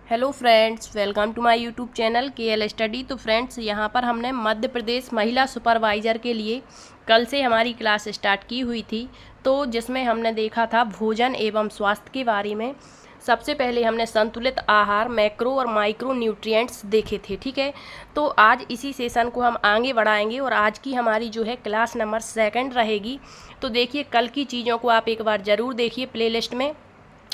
Hello friends, welcome to my YouTube channel KL study. तो friends, यहाँ पर हमने मध्य प्रदेश महिला सुपरवाइज़र के लिए कल से हमारी क्लास स्टार्ट की हुई थी, तो जिसमें हमने देखा था भोजन एवं स्वास्थ्य के बारे में। सबसे पहले हमने संतुलित आहार, मैक्रो और माइक्रो न्यूट्रिएंट्स देखे थे। ठीक है, तो आज इसी सेशन को हम आगे बढ़ाएंगे और आज की हमारी जो है क्लास नंबर 2 रहेगी। तो देखिए, कल की चीज़ों को आप एक बार ज़रूर देखिए, प्लेलिस्ट में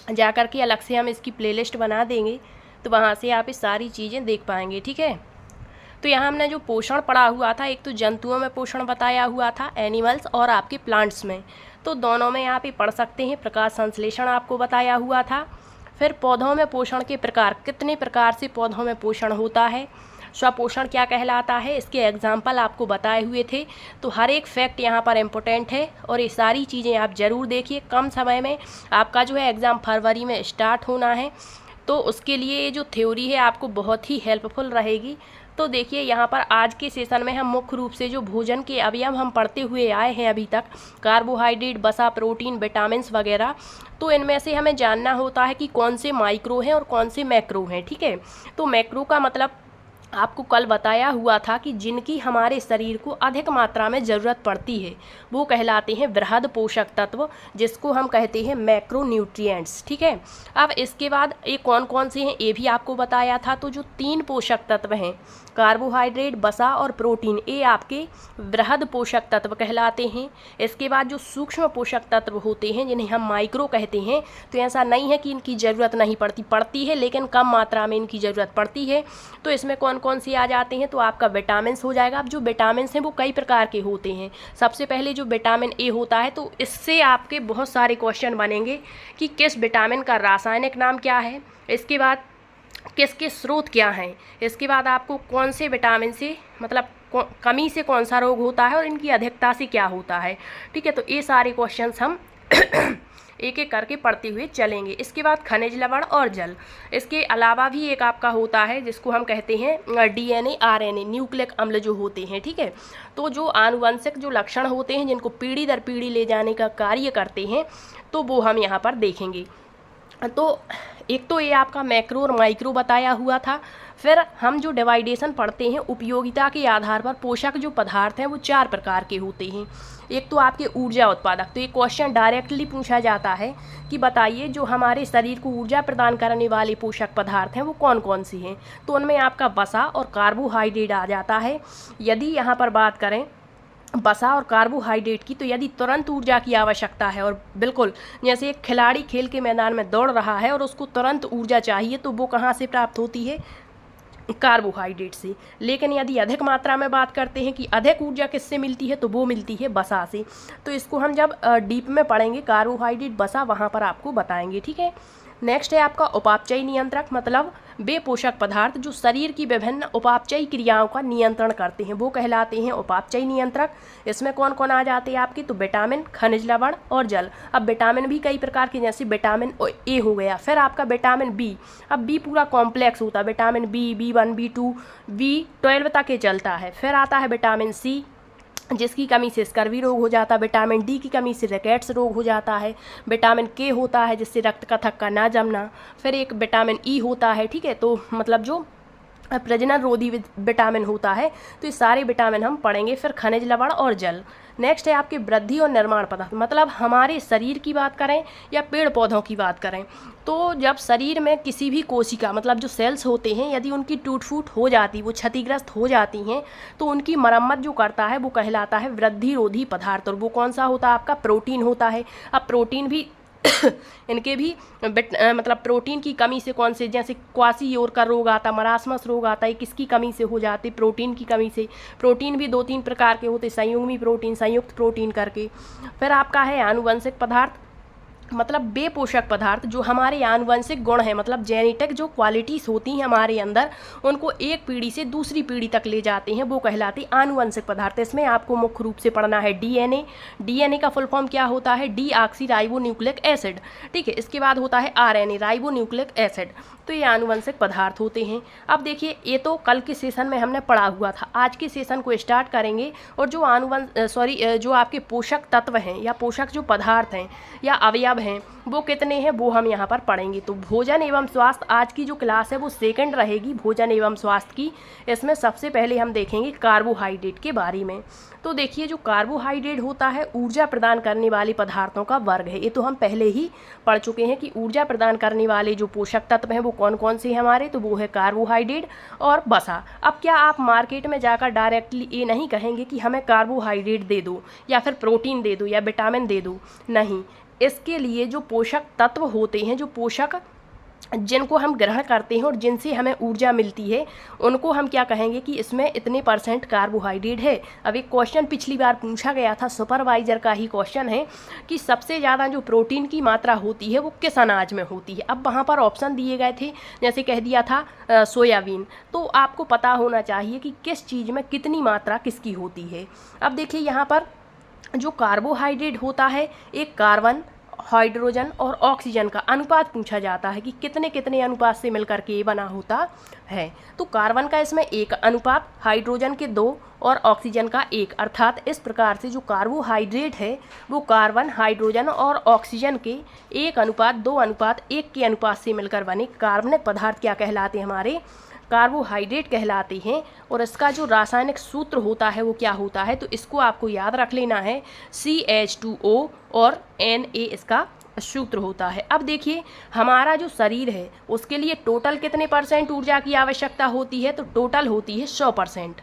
जा कर के अलग से हम इसकी प्लेलिस्ट बना देंगे, तो वहाँ से आप ये सारी चीज़ें देख पाएंगे। ठीक है, तो यहाँ हमने जो पोषण पढ़ा हुआ था, एक तो जंतुओं में पोषण बताया हुआ था, एनिमल्स, और आपके प्लांट्स में, तो दोनों में आप ये पढ़ सकते हैं। प्रकाश संश्लेषण आपको बताया हुआ था। फिर पौधों में पोषण के प्रकार, कितने प्रकार से पौधों में पोषण होता है, स्वपोषण क्या कहलाता है, इसके एग्जाम्पल आपको बताए हुए थे। तो हर एक फैक्ट यहाँ पर इम्पोर्टेंट है और ये सारी चीज़ें आप ज़रूर देखिए। कम समय में आपका जो है एग्ज़ाम फरवरी में स्टार्ट होना है, तो उसके लिए ये जो थ्योरी है आपको बहुत ही हेल्पफुल रहेगी। तो देखिए, यहाँ पर आज के सेशन में हम मुख्य रूप से जो भोजन के अवयव हम पढ़ते हुए आए हैं अभी तक, कार्बोहाइड्रेट, वसा, प्रोटीन, विटामिन्स वगैरह, तो इनमें से हमें जानना होता है कि कौन से माइक्रो हैं और कौन से मैक्रो हैं। ठीक है, तो मैक्रो का मतलब आपको कल बताया हुआ था कि जिनकी हमारे शरीर को अधिक मात्रा में ज़रूरत पड़ती है वो कहलाते हैं वृहद पोषक तत्व, जिसको हम कहते हैं मैक्रो न्यूट्रिएंट्स। ठीक है, अब इसके बाद ये कौन कौन से हैं ये भी आपको बताया था। तो जो 3 पोषक तत्व हैं, कार्बोहाइड्रेट, वसा और प्रोटीन, ये आपके वृहद पोषक तत्व कहलाते हैं। इसके बाद जो सूक्ष्म पोषक तत्व होते हैं, जिन्हें हम माइक्रो कहते हैं, तो ऐसा नहीं है कि इनकी ज़रूरत नहीं पड़ती है, लेकिन कम मात्रा में इनकी ज़रूरत पड़ती है। तो इसमें कौन कौन से आ जाते हैं, तो आपका विटामिन्स हो जाएगा। अब जो विटामिन्स हैं वो कई प्रकार के होते हैं। सबसे पहले जो विटामिन ए होता है, तो इससे आपके बहुत सारे क्वेश्चन बनेंगे कि किस विटामिन का रासायनिक नाम क्या है, इसके बाद किसके स्रोत क्या हैं, इसके बाद आपको कौन से विटामिन से मतलब कमी से कौन सा रोग होता है और इनकी अधिकता से क्या होता है। ठीक है, तो ये सारे क्वेश्चंस हम एक एक करके पढ़ते हुए चलेंगे। इसके बाद खनिज, लवण और जल। इसके अलावा भी एक आपका होता है जिसको हम कहते हैं DNA, RNA, न्यूक्लिक अम्ल जो होते हैं। ठीक है, तो जो आनुवंशिक जो लक्षण होते हैं, जिनको पीढ़ी दर पीढ़ी ले जाने का कार्य करते हैं, तो वो हम यहाँ पर देखेंगे। तो एक तो ये आपका मैक्रो और माइक्रो बताया हुआ था। फिर हम जो डिवाइडेशन पढ़ते हैं, उपयोगिता के आधार पर पोषक जो पदार्थ हैं वो 4 प्रकार के होते हैं। एक तो आपके ऊर्जा उत्पादक, तो ये क्वेश्चन डायरेक्टली पूछा जाता है कि बताइए जो हमारे शरीर को ऊर्जा प्रदान करने वाले पोषक पदार्थ हैं वो कौन कौन से हैं। तो उनमें आपका वसा और कार्बोहाइड्रेट आ जाता है। यदि यहाँ पर बात करें वसा और कार्बोहाइड्रेट की, तो यदि तुरंत ऊर्जा की आवश्यकता है और बिल्कुल जैसे एक खिलाड़ी खेल के मैदान में दौड़ रहा है और उसको तुरंत ऊर्जा चाहिए, तो वो कहाँ से प्राप्त होती है, कार्बोहाइड्रेट से। लेकिन यदि अधिक मात्रा में बात करते हैं कि अधिक ऊर्जा किससे मिलती है, तो वो मिलती है वसा से। तो इसको हम जब डीप में पढ़ेंगे कार्बोहाइड्रेट, वसा, वहाँ पर आपको बताएंगे। ठीक है, नेक्स्ट है आपका उपापचयी नियंत्रक, मतलब वे पोषक पदार्थ जो शरीर की विभिन्न उपापचयी क्रियाओं का नियंत्रण करते हैं वो कहलाते हैं उपापचयी नियंत्रक। इसमें कौन कौन आ जाते हैं आपके, तो विटामिन, खनिज, लवण और जल। अब विटामिन भी कई प्रकार के, जैसे विटामिन ए हो गया। फिर आपका विटामिन बी, अब बी पूरा कॉम्प्लेक्स होता है, vitamin B, B1, B2, B12 तक के चलता है। फिर आता है विटामिन सी, जिसकी कमी से स्कर्वी रोग हो जाता है। विटामिन डी की कमी से रिकेट्स रोग हो जाता है। विटामिन के होता है जिससे रक्त का थक्का ना जमना। फिर एक विटामिन ई होता है, ठीक है, तो मतलब जो प्रजनन रोधी विटामिन होता है। तो ये सारे विटामिन हम पढ़ेंगे। फिर खनिज, लवण और जल। नेक्स्ट है आपके वृद्धि और निर्माण पदार्थ, मतलब हमारे शरीर की बात करें या पेड़ पौधों की बात करें, तो जब शरीर में किसी भी कोशिका, मतलब जो सेल्स होते हैं, यदि उनकी टूट फूट हो जाती, वो क्षतिग्रस्त हो जाती हैं, तो उनकी मरम्मत जो करता है वो कहलाता है वृद्धि रोधी पदार्थ। और वो कौन सा होता है आपका, प्रोटीन होता है। अब प्रोटीन भी इनके भी मतलब प्रोटीन की कमी से कौन से, जैसे क्वासियोर का रोग आता, मरासमस रोग आता है, किसकी कमी से हो जाते, प्रोटीन की कमी से। प्रोटीन भी 2-3 प्रकार के होते, संयुग्मी प्रोटीन, संयुक्त प्रोटीन करके। फिर आपका है आनुवंशिक पदार्थ, मतलब वे पोषक पदार्थ जो हमारे आनुवंशिक गुण हैं, मतलब जेनेटिक जो क्वालिटीज़ होती हैं हमारे अंदर, उनको एक पीढ़ी से दूसरी पीढ़ी तक ले जाते हैं, वो कहलाते आनुवंशिक पदार्थ। इसमें आपको मुख्य रूप से पढ़ना है DNA का फुल फॉर्म क्या होता है, डीऑक्सी राइबो न्यूक्लिक एसिड। ठीक है, इसके बाद होता है RNA, राइबो न्यूक्लिक एसिड। तो ये आनुवंशिक पदार्थ होते हैं। अब देखिए, ये तो कल के सेशन में हमने पढ़ा हुआ था। आज के सेशन को स्टार्ट करेंगे और जो जो आपके पोषक तत्व हैं या पोषक जो पदार्थ हैं या अवयव अवयव हैं वो कितने हैं वो हम यहाँ पर पढ़ेंगे। तो भोजन एवं स्वास्थ्य आज की जो क्लास है वो सेकंड रहेगी भोजन एवं स्वास्थ्य की। इसमें सबसे पहले हम देखेंगे कार्बोहाइड्रेट के बारे में। तो देखिए जो कार्बोहाइड्रेट होता है ऊर्जा प्रदान करने वाले पदार्थों का वर्ग है। ये तो हम पहले ही पढ़ चुके हैं कि ऊर्जा प्रदान करने वाले जो पोषक तत्व हैं वो कौन कौन से हैं हमारे, तो वो है कार्बोहाइड्रेट और वसा। अब क्या आप मार्केट में जाकर डायरेक्टली ये नहीं कहेंगे कि हमें कार्बोहाइड्रेट दे दो या फिर प्रोटीन दे दो या विटामिन दे दो, नहीं। इसके लिए जो पोषक तत्व होते हैं, जो पोषक जिनको हम ग्रहण करते हैं और जिनसे हमें ऊर्जा मिलती है, उनको हम क्या कहेंगे कि इसमें इतने % कार्बोहाइड्रेट है। अब एक क्वेश्चन पिछली बार पूछा गया था, सुपरवाइजर का ही क्वेश्चन है कि सबसे ज़्यादा जो प्रोटीन की मात्रा होती है वो किस अनाज में होती है। अब वहाँ पर ऑप्शन दिए गए थे, जैसे कह दिया था सोयाबीन। तो आपको पता होना चाहिए कि किस चीज़ में कितनी मात्रा किसकी होती है। अब देखिए यहाँ पर जो कार्बोहाइड्रेट होता है, एक कार्बन, हाइड्रोजन और ऑक्सीजन का अनुपात पूछा जाता है कि कितने कितने अनुपात से मिलकर के ये बना होता है। तो कार्बन का इसमें 1 अनुपात, हाइड्रोजन के 2 और ऑक्सीजन का 1, अर्थात इस प्रकार से जो कार्बोहाइड्रेट है वो कार्बन, हाइड्रोजन और ऑक्सीजन के 1 अनुपात 2 अनुपात 1 के अनुपात से मिलकर बने कार्बनिक पदार्थ क्या कहलाते हैं हमारे, कार्बोहाइड्रेट कहलाते हैं। और इसका जो रासायनिक सूत्र होता है वो क्या होता है, तो इसको आपको याद रख लेना है, CH2O और Na इसका सूत्र होता है। अब देखिए हमारा जो शरीर है उसके लिए टोटल कितने % ऊर्जा की आवश्यकता होती है, तो टोटल होती है 100%।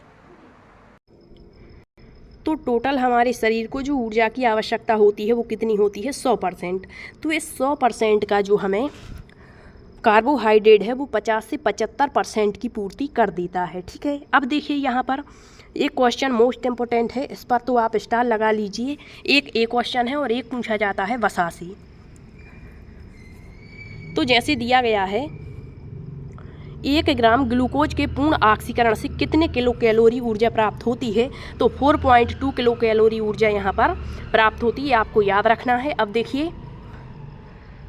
तो टोटल हमारे शरीर को जो ऊर्जा की आवश्यकता होती है वो कितनी होती है, 100%। तो इस 100% का जो हमें कार्बोहाइड्रेट है वो 50 से 75% की पूर्ति कर देता है। ठीक है, अब देखिए यहाँ पर एक क्वेश्चन मोस्ट इम्पोर्टेंट है, इस पर तो आप स्टार लगा लीजिए। एक क्वेश्चन है और एक पूछा जाता है वसा से। तो जैसे दिया गया है 1 ग्राम ग्लूकोज के पूर्ण ऑक्सीकरण से कितने किलो कैलोरी ऊर्जा प्राप्त होती है, तो 4.2 किलो कैलोरी ऊर्जा यहाँ पर प्राप्त होती है, आपको याद रखना है। अब देखिए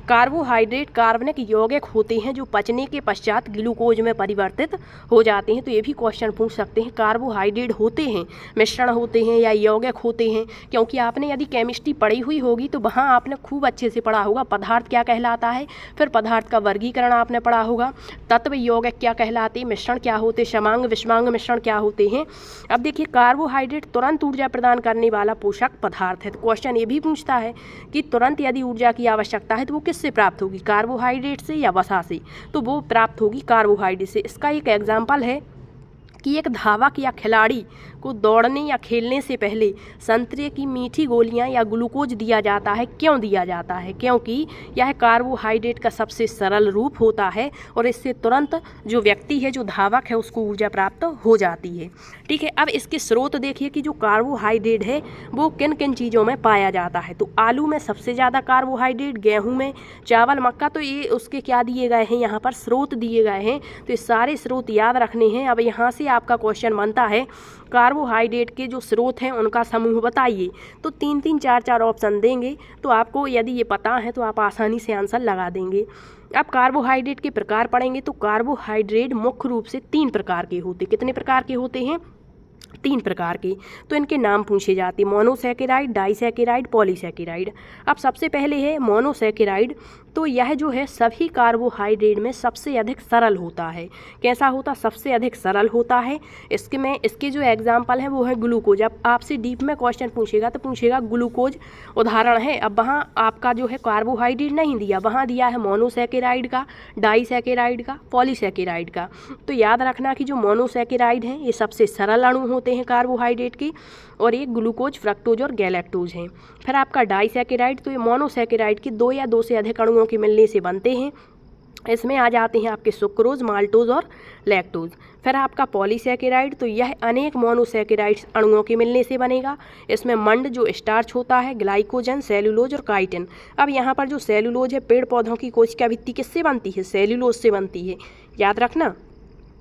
कार्बोहाइड्रेट कार्बनिक यौगिक होते हैं जो पचने के पश्चात ग्लूकोज में परिवर्तित हो जाते हैं। तो ये भी क्वेश्चन पूछ सकते हैं, कार्बोहाइड्रेट होते हैं, मिश्रण होते हैं या यौगिक होते हैं, क्योंकि आपने यदि केमिस्ट्री पढ़ी हुई होगी तो वहाँ आपने खूब अच्छे से पढ़ा होगा पदार्थ क्या कहलाता है, फिर पदार्थ का वर्गीकरण आपने पढ़ा होगा, तत्व यौगिक क्या कहलाते हैं, मिश्रण क्या होते, समांग विषमांग मिश्रण क्या होते हैं। अब देखिए कार्बोहाइड्रेट तुरंत ऊर्जा प्रदान करने वाला पोषक पदार्थ है। तो क्वेश्चन ये भी पूछता है कि तुरंत यदि ऊर्जा की आवश्यकता है तो वो किससे प्राप्त होगी, कार्बोहाइड्रेट से या वसा से, तो वो प्राप्त होगी कार्बोहाइड्रेट से। इसका एक एग्जाम्पल है कि एक धावक या खिलाड़ी को दौड़ने या खेलने से पहले संतरे की मीठी गोलियां या ग्लूकोज दिया जाता है। क्यों दिया जाता है, क्योंकि यह कार्बोहाइड्रेट का सबसे सरल रूप होता है और इससे तुरंत जो व्यक्ति है, जो धावक है, उसको ऊर्जा प्राप्त हो जाती है। ठीक है, अब इसके स्रोत देखिए कि जो कार्बोहाइड्रेट है वो किन किन चीज़ों में पाया जाता है। तो आलू में सबसे ज़्यादा कार्बोहाइड्रेट, गेहूँ में, चावल, मक्का, तो ये उसके क्या दिए गए हैं, यहाँ पर स्रोत दिए गए हैं। तो ये सारे स्रोत याद रखने हैं। अब यहाँ से आपका क्वेश्चन बनता है कार्बोहाइड्रेट के जो स्रोत हैं उनका समूह बताइए। तो 3-3 4-4 ऑप्शन देंगे, तो आपको यदि ये पता है तो आप आसानी से आंसर लगा देंगे। अब कार्बोहाइड्रेट के प्रकार पढ़ेंगे तो कार्बोहाइड्रेट मुख्य रूप से 3 प्रकार के होते। कितने प्रकार के होते हैं, 3 प्रकार के। तो इनके नाम पूछे जाते हैं, मोनोसैकेराइड, डाइसैकेराइड, पॉलीसैकेराइड। अब सबसे पहले है मोनोसैकेराइड। तो यह जो है सभी कार्बोहाइड्रेट में सबसे अधिक सरल होता है। कैसा होता, सबसे अधिक सरल होता है। इसके जो एग्जाम्पल है वो है ग्लूकोज। अब आपसे डीप में क्वेश्चन पूछेगा तो पूछेगा ग्लूकोज उदाहरण है। अब वहाँ आपका जो है कार्बोहाइड्रेट नहीं दिया, वहाँ दिया है मोनोसैकेराइड का, डाइसैकेराइड का, पॉलीसैकेराइड का। तो याद रखना कि जो मोनोसैकेराइड हैं ये सबसे सरल अणु होते हैं कार्बोहाइड्रेट के, और ये ग्लूकोज, फ्रक्टोज और गैलेक्टोज हैं। फिर आपका डाइसैकेराइड, तो ये मोनोसैकेराइड के 2 या 2 से अधिक अणुओं के मिलने से बनते हैं। इसमें आ जाते हैं आपके सुक्रोज, माल्टोज और लैक्टोज। फिर आपका पॉलीसैकेराइड, तो यह अनेक मोनोसैकेराइड्स अणुओं के मिलने से बनेगा। इसमें मंड जो स्टार्च होता है, ग्लाइकोजन, सेलुलोज और काइटिन। अब यहाँ पर जो सेलुलोज है, पेड़ पौधों की कोशिका भित्ति किससे बनती है, सेलुलोज से बनती है, याद रखना।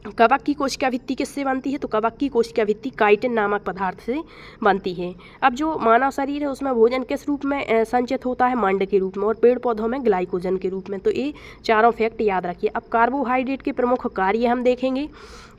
कवक की कोशिका भित्ति किससे बनती है, तो कवक की कोशिका भित्ति काइटिन नामक पदार्थ से बनती है। अब जो मानव शरीर है उसमें भोजन किस रूप में संचित होता है, मंड के रूप में, और पेड़ पौधों में ग्लाइकोजन के रूप में। तो ये चारों फैक्ट याद रखिए। अब कार्बोहाइड्रेट के प्रमुख कार्य हम देखेंगे।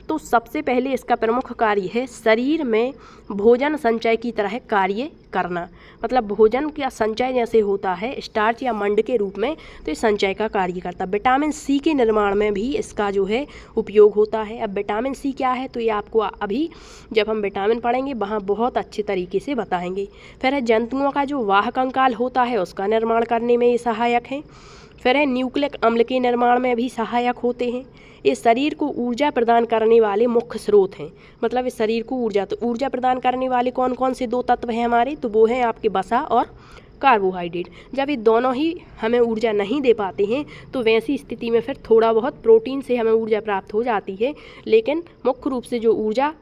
तो सबसे पहले इसका प्रमुख कार्य है शरीर में भोजन संचय की तरह कार्य करना। मतलब भोजन का संचय जैसे होता है स्टार्च या मंड के रूप में, तो ये संचय का कार्य करता है। विटामिन सी के निर्माण में भी इसका जो है उपयोग होता है। अब विटामिन सी क्या है तो ये आपको अभी जब हम विटामिन पढ़ेंगे वहाँ बहुत अच्छे तरीके से बताएंगे। फिर है जंतुओं का जो वाहक कंकाल होता है उसका निर्माण करने में ये सहायक है। फिर है न्यूक्लिक अम्ल के निर्माण में भी सहायक होते हैं। ये शरीर को ऊर्जा प्रदान करने वाले मुख्य स्रोत हैं। मतलब इस शरीर को ऊर्जा प्रदान करने वाले कौन कौन से 2 तत्व हैं हमारे, तो वो हैं आपके वसा और कार्बोहाइड्रेट। जब ये दोनों ही हमें ऊर्जा नहीं दे पाते हैं तो वैसी स्थिति में फिर थोड़ा बहुत प्रोटीन से हमें ऊर्जा प्राप्त हो जाती है, लेकिन मुख्य रूप से जो ऊर्जा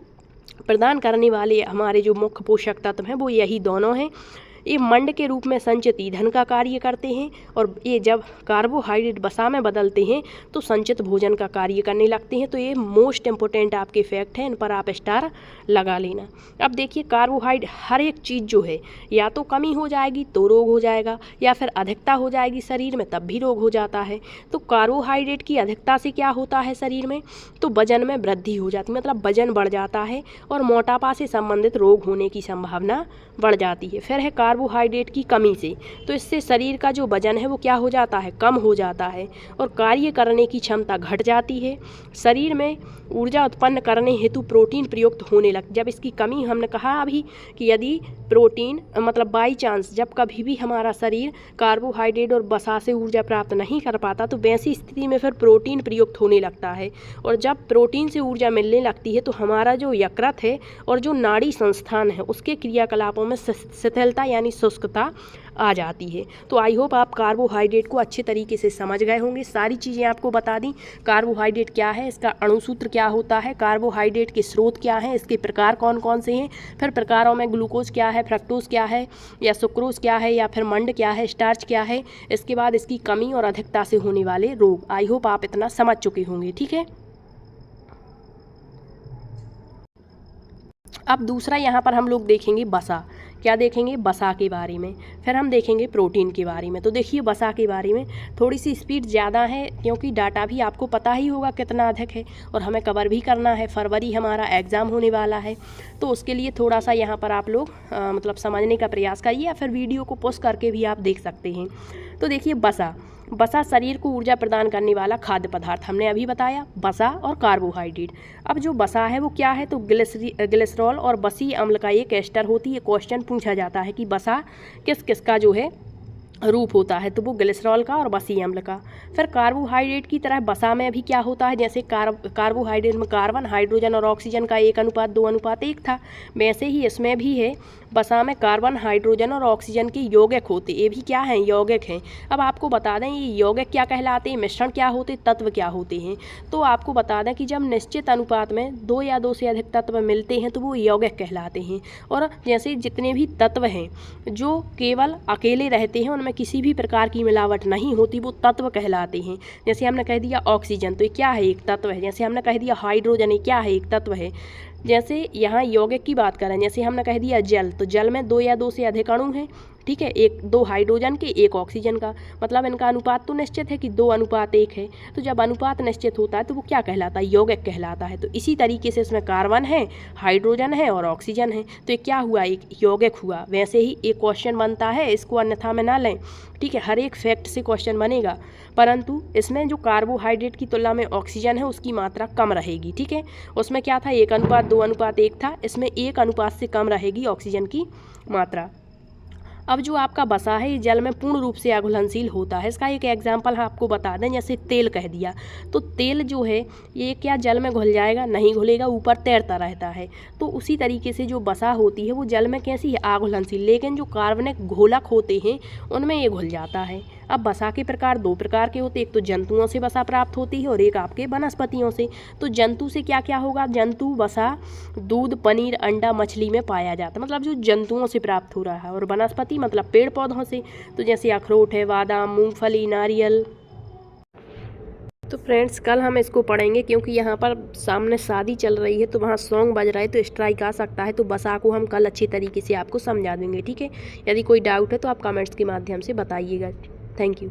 प्रदान करने वाले हमारे जो मुख्य पोषक तत्व हैं वो यही दोनों हैं। ये मंड के रूप में संचित ईंधन का कार्य करते हैं और ये जब कार्बोहाइड्रेट वसा में बदलते हैं तो संचित भोजन का कार्य करने लगते हैं। तो ये मोस्ट इम्पोर्टेंट आपके फैक्ट हैं, इन पर आप स्टार लगा लेना। अब देखिए कार्बोहाइड्रेट हर एक चीज़ जो है या तो कमी हो जाएगी तो रोग हो जाएगा, या फिर अधिकता हो जाएगी शरीर में तब भी रोग हो जाता है। तो कार्बोहाइड्रेट की अधिकता से क्या होता है शरीर में, तो वजन में वृद्धि हो जाती है, मतलब वजन बढ़ जाता है और मोटापा से संबंधित रोग होने की संभावना बढ़ जाती है। फिर है कार्बोहाइड्रेट की कमी से, तो इससे शरीर का जो वजन है वो क्या हो जाता है, कम हो जाता है और कार्य करने की क्षमता घट जाती है। शरीर में ऊर्जा उत्पन्न करने हेतु प्रोटीन प्रयुक्त होने लग, जब इसकी कमी, हमने कहा अभी कि यदि प्रोटीन मतलब बाई चांस जब कभी भी हमारा शरीर कार्बोहाइड्रेट और वसा से ऊर्जा प्राप्त नहीं कर पाता तो वैसी स्थिति में फिर प्रोटीन प्रयुक्त होने लगता है। और जब प्रोटीन से ऊर्जा मिलने लगती है तो हमारा जो यकृत है और जो नाड़ी संस्थान है उसके क्रियाकलापों में शिथिलता यानी शुष्कता आ जाती है। तो आई होप आप कार्बोहाइड्रेट को अच्छे तरीके से समझ गए होंगे। सारी चीज़ें आपको बता दी, कार्बोहाइड्रेट क्या है, इसका अणुसूत्र क्या होता है, कार्बोहाइड्रेट के स्रोत क्या हैं, इसके प्रकार कौन कौन से हैं, फिर प्रकारों में ग्लूकोज क्या है, फ्रक्टोज क्या है, या सुक्रोज क्या है, या फिर मंड क्या है, स्टार्च क्या है, इसके बाद इसकी कमी और अधिकता से होने वाले रोग। आई होप आप इतना समझ चुके होंगे। ठीक है, अब दूसरा यहाँ पर हम लोग देखेंगे वसा। क्या देखेंगे, वसा के बारे में। फिर हम देखेंगे प्रोटीन के बारे में। तो देखिए वसा के बारे में थोड़ी सी स्पीड ज़्यादा है क्योंकि डाटा भी आपको पता ही होगा कितना अधिक है और हमें कवर भी करना है। फरवरी हमारा एग्ज़ाम होने वाला है तो उसके लिए थोड़ा सा यहाँ पर आप लोग मतलब समझने का प्रयास करिए या फिर वीडियो को पॉज करके भी आप देख सकते हैं। तो देखिए वसा शरीर को ऊर्जा प्रदान करने वाला खाद्य पदार्थ, हमने अभी बताया वसा और कार्बोहाइड्रेट। अब जो वसा है वो क्या है, तो ग्लिसरॉल और वसीय अम्ल का एक एस्टर होती है। क्वेश्चन पूछा जाता है कि वसा किस किस का जो है रूप होता है, तो वो ग्लिसरॉल का और वसीय अम्ल का। फिर कार्बोहाइड्रेट की तरह वसा में भी क्या होता है, जैसे कार्बोहाइड्रेट में कार्बन, हाइड्रोजन और ऑक्सीजन का 1:2:1 था, वैसे ही इसमें भी है। वसा में कार्बन, हाइड्रोजन और ऑक्सीजन के यौगिक होते, ये भी क्या हैं, यौगिक हैं। अब आपको बता दें ये यौगिक क्या कहलाते हैं, मिश्रण क्या होते, तत्व क्या होते हैं। तो आपको बता दें कि जब निश्चित अनुपात में 2 या 2 से अधिक तत्व मिलते हैं तो वो यौगिक कहलाते हैं। और जैसे जितने भी तत्व हैं जो केवल अकेले रहते हैं, उनमें किसी भी प्रकार की मिलावट नहीं होती, वो तत्व कहलाते हैं। जैसे हमने कह दिया ऑक्सीजन, तो ये क्या है, एक तत्व है। जैसे हमने कह दिया हाइड्रोजन, ये क्या है, एक तत्व है। जैसे यहाँ यौगिक की बात करें, जैसे हमने कह दिया जल, तो जल में 2 या 2 से अधिक अणु हैं, ठीक है, 2 हाइड्रोजन के 1 ऑक्सीजन का, मतलब इनका अनुपात तो निश्चित है कि 2:1 है। तो जब अनुपात निश्चित होता है तो वो क्या कहलाता है, यौगिक कहलाता है। तो इसी तरीके से इसमें कार्बन है, हाइड्रोजन है और ऑक्सीजन है, तो ये क्या हुआ, एक यौगिक हुआ। वैसे ही एक क्वेश्चन बनता है, इसको अन्यथा में ना लें, ठीक है, हर एक फैक्ट से क्वेश्चन बनेगा, परंतु इसमें जो कार्बोहाइड्रेट की तुलना में ऑक्सीजन है उसकी मात्रा कम रहेगी। ठीक है, उसमें क्या था, 1:2:1 था, इसमें 1 अनुपात से कम रहेगी ऑक्सीजन की मात्रा। अब जो आपका वसा है ये जल में पूर्ण रूप से अघुलनशील होता है। इसका एक एग्जाम्पल आपको बता दें, जैसे तेल कह दिया, तो तेल जो है ये क्या जल में घुल जाएगा, नहीं घुलेगा, ऊपर तैरता रहता है। तो उसी तरीके से जो वसा होती है वो जल में कैसी है, अघुलनशील, लेकिन जो कार्बनिक घोलक होते हैं उनमें ये घुल जाता है। अब वसा के प्रकार 2 प्रकार के होते हैं, एक तो जंतुओं से वसा प्राप्त होती है और एक आपके वनस्पतियों से। तो जंतु से क्या क्या होगा, जंतु वसा दूध, पनीर, अंडा, मछली में पाया जाता है, मतलब जो जंतुओं से प्राप्त हो रहा है। और वनस्पति मतलब पेड़ पौधों से, तो जैसे अखरोट है, बादाम, मूंगफली, नारियल। तो फ्रेंड्स कल हम इसको पढ़ेंगे क्योंकि यहाँ पर सामने शादी चल रही है तो वहाँ सॉन्ग बज रहा है तो स्ट्राइक आ सकता है। तो वसा को हम कल अच्छी तरीके से आपको समझा देंगे, ठीक है। यदि कोई डाउट है तो आप कमेंट्स के माध्यम से बताइएगा। Thank you.